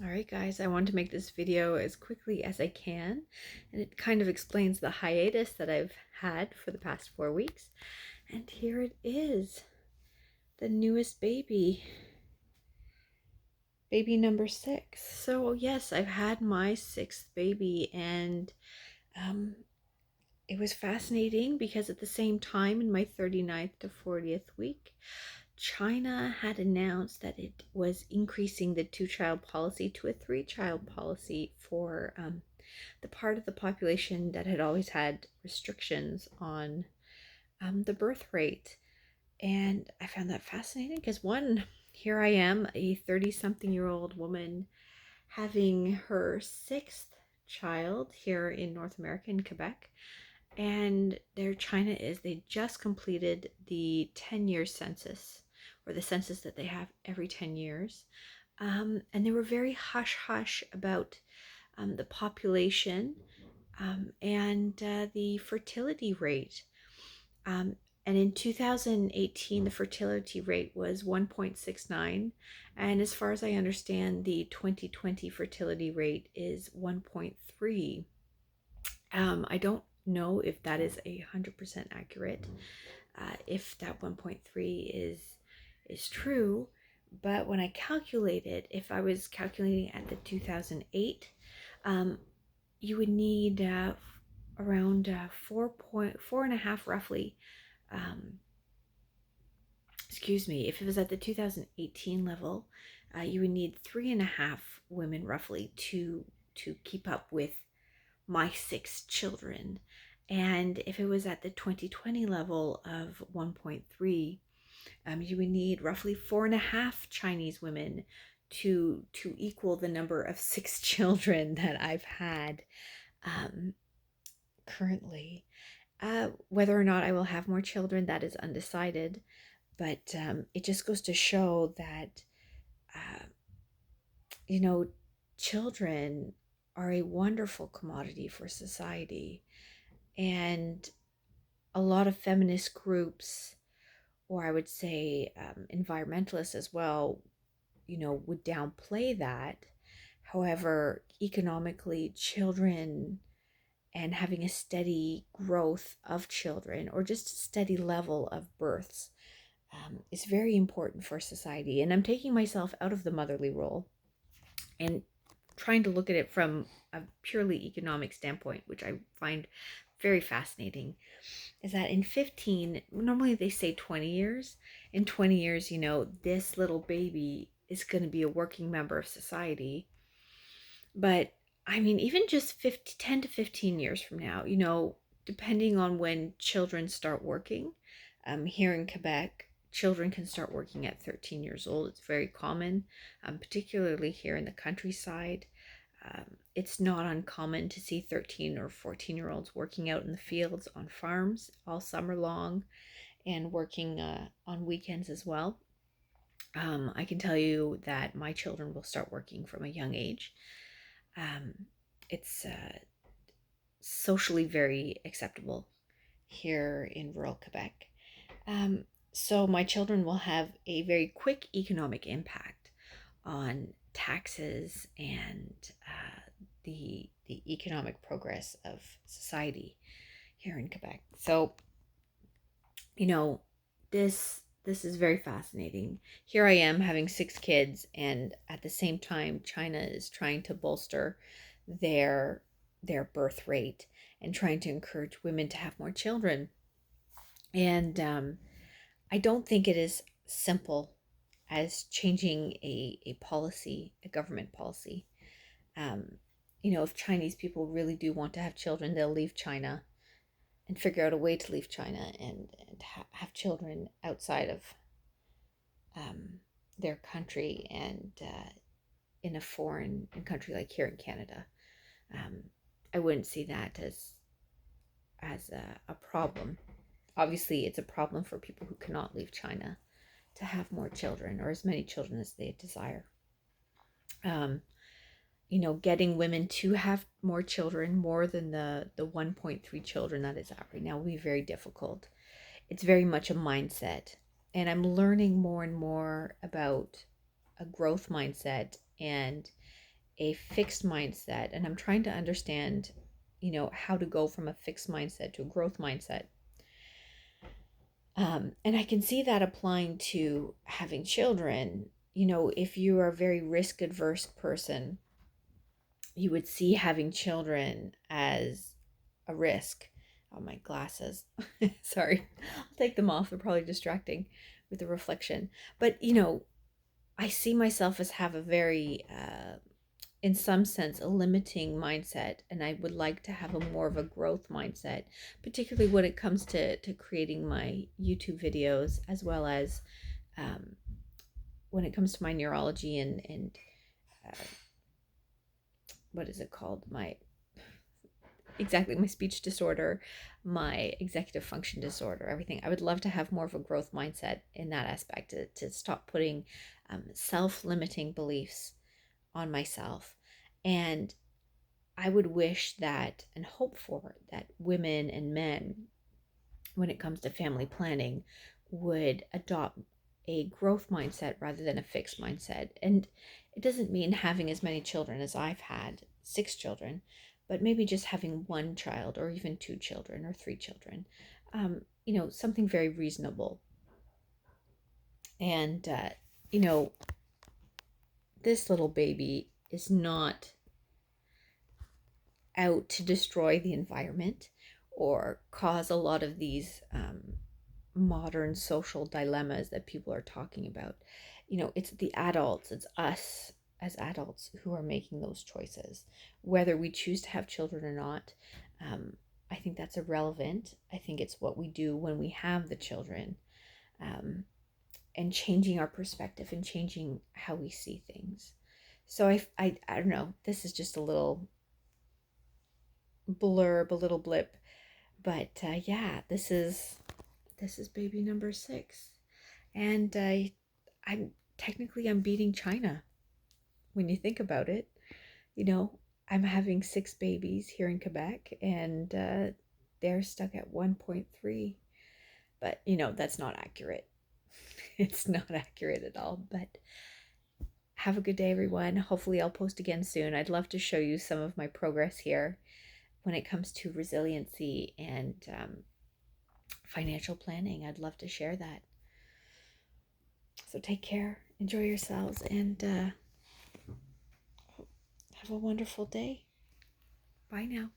All right, guys, I want to make this video as quickly as I can, and it kind of explains the hiatus that I've had for the past 4 weeks. And here it is, the newest baby, baby number 6. So yes, I've had my 6th baby, and um, it was fascinating because at the same time, in my 39th to 40th week, China had announced that it was increasing the two-child policy to a three-child policy for the part of the population that had always had restrictions on the birth rate. And I found that fascinating because, one, here I am, a 30-something-year-old woman, having her 6th child here in North America, in Quebec. And there China is, they just completed the 10-year census, or the census that they have every 10 years. And they were very hush-hush about the population and the fertility rate. Um, and in 2018, the fertility rate was 1.69. And as far as I understand, the 2020 fertility rate is 1.3. I don't know if that is 100% accurate, if that 1.3 is true. But when I calculated, if I was calculating at the 2008, um, you would need around 4.4 and a half, roughly. Um, excuse me, if it was at the 2018 level, you would need 3.5 women roughly to keep up with my 6 children. And if it was at the 2020 level of 1.3, you would need roughly 4.5 Chinese women to equal the number of 6 children that I've had um, currently. Whether or not I will have more children, that is undecided. But it just goes to show that, uh, you know, children are a wonderful commodity for society. And a lot of feminist groups, or I would say environmentalists as well, would downplay that. However, economically, children and having a steady growth of children, or just a steady level of births, is very important for society. And I'm taking myself out of the motherly role and trying to look at it from a purely economic standpoint, which I find very fascinating. Is that in 15, normally they say 20 years. In 20 years, this little baby is going to be a working member of society. But I mean, even just 10 to 15 years from now, depending on when children start working, here in Quebec, children can start working at 13 years old. It's very common, particularly here in the countryside. It's not uncommon to see 13 or 14-year-olds working out in the fields on farms all summer long, and working on weekends as well. I can tell you that my children will start working from a young age. It's socially very acceptable here in rural Quebec. Um, so my children will have a very quick economic impact on taxes and the economic progress of society here in Quebec. So, you know, this is very fascinating. Here I am having 6 kids, and at the same time, China is trying to bolster their their birth rate and trying to encourage women to have more children. And I don't think it is simple as changing a policy, a government policy. Um, if Chinese people really do want to have children, they'll leave China and figure out a way to leave China and have children outside of um, their country, and in a foreign country like here in Canada. Um, I wouldn't see that as a problem. Obviously, it's a problem for people who cannot leave China to have more children, or as many children as they desire. Um, getting women to have more children, more than the 1.3 children that is out right now, will be very difficult. It's very much a mindset. And I'm learning more and more about a growth mindset and a fixed mindset, and I'm trying to understand, how to go from a fixed mindset to a growth mindset. And I can see that applying to having children. If you are a very risk adverse person, you would see having children as a risk. Oh, my glasses. Sorry. I'll take them off. They're probably distracting with the reflection. But, I see myself as have a very, in some sense, a limiting mindset. And I would like to have a more of a growth mindset, particularly when it comes to creating my YouTube videos, as well as um, when it comes to my neurology and uh, what is it called? My speech disorder, my executive function disorder, everything. I would love to have more of a growth mindset in that aspect, to stop putting self-limiting beliefs on myself. And I would wish that and hope for that women and men, when it comes to family planning, would adopt a growth mindset rather than a fixed mindset. And it doesn't mean having as many children as I've had, 6 children, but maybe just having one child or even 2 children or 3 children. Something very reasonable. And, you know, this little baby is not out to destroy the environment or cause a lot of these modern social dilemmas that people are talking about. It's the adults, it's us as adults who are making those choices, whether we choose to have children or not. I think that's irrelevant. I think it's what we do when we have the children, um, and changing our perspective and changing how we see things. So I don't know. This is just a little blurb, a little blip, but yeah, this is baby number 6. And I'm beating China when you think about it. You know, I'm having 6 babies here in Quebec, and they're stuck at 1.3. But that's not accurate. It's not accurate at all. But have a good day, everyone. Hopefully, I'll post again soon. I'd love to show you some of my progress here when it comes to resiliency and financial planning. I'd love to share that. So take care, enjoy yourselves, and have a wonderful day. Bye now.